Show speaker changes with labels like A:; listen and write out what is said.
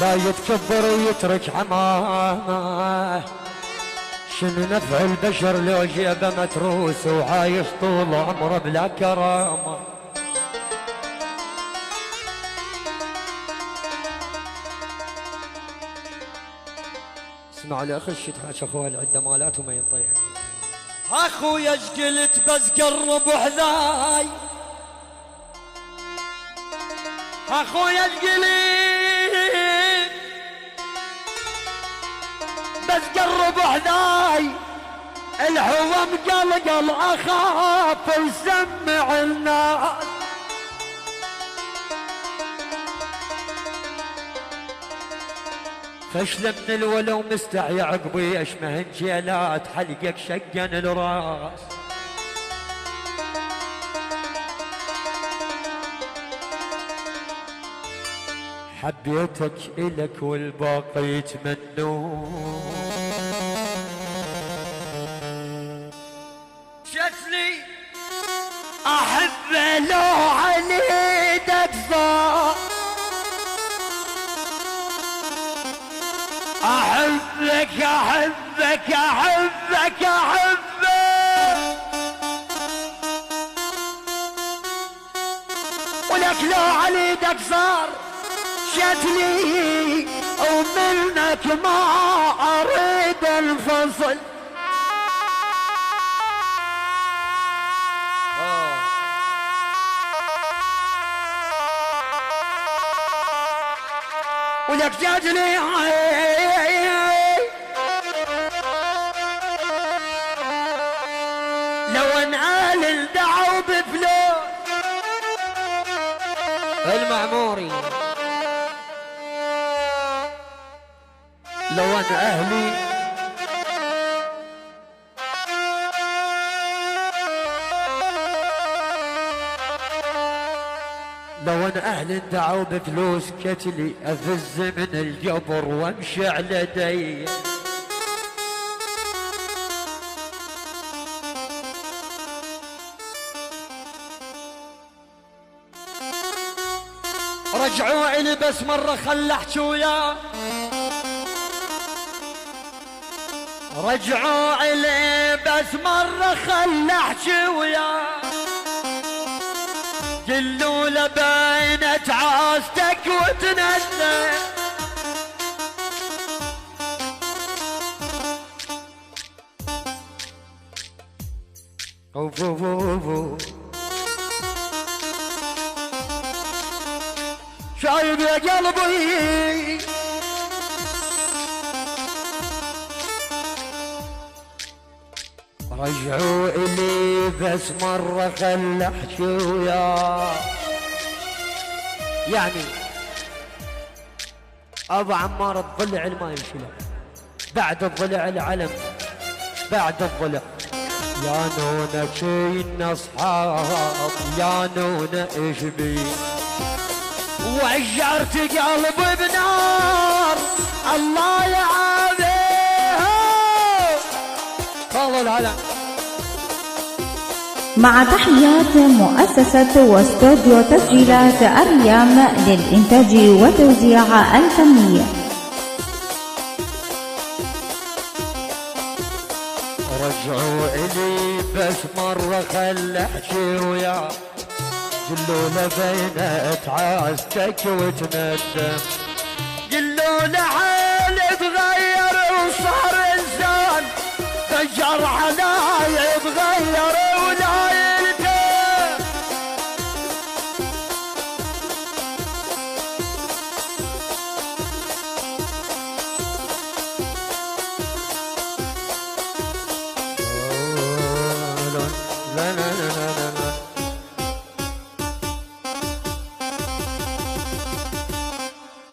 A: لا يتكبر ويترك عماه. شنو نفع البشر لو جيبه متروس وعايش طول عمره بلا كرامه. اسمع الاخ الشتحاش اخوها العده مالات وما ينطيها. اخويا ايش قلت بس قرب حذاي. اخويا ايش قلت بس قرب حذاي. الحوم قلقل اخاف وسمع الناس. فشل من الولو مستحي عقبي اشمه انجيلات حلقك شقن الراس. حبيتك إلك والباقي يتمنون. شكلي أحب لو عنيدك صار. أحبك أحبك أحبك أحبك ولك لو عنيدك صار شتلي ومنك ما أريد الفصل. ولك جاتني لو انعال الدعو بفلوس المعموري. لو ان اهلي لو ان اهلي دعوا بفلوس كتلي افز من الجبر وامشي على دي. رجعوا الي بس مره خل احكي وياه. رجعوا الي بس مره خل احكي وياه. قلوا له بينت عاستك وتنزل. اوف اوف اوف اوف شايب يا قلبي. رجعوا إلي بس مرة خل احكي وياه. يعني ابو عمار الضلع ما يمشي له بعد الضلع العلم بعد الضلع. يا نونا كينا اصحاب يا نونا ايش بي. وعجرت قلبي بنار الله يعافيها. فضل العلم.
B: مع تحيات مؤسسة واستوديو تسجيلات الريام للإنتاج والتوزيع الفني.
A: رجعوا إلي بس مرة خل احكي وياه. قلوا له بينت عاستك وتندم. قلوا له حالي تغير وصار انسان. فجر على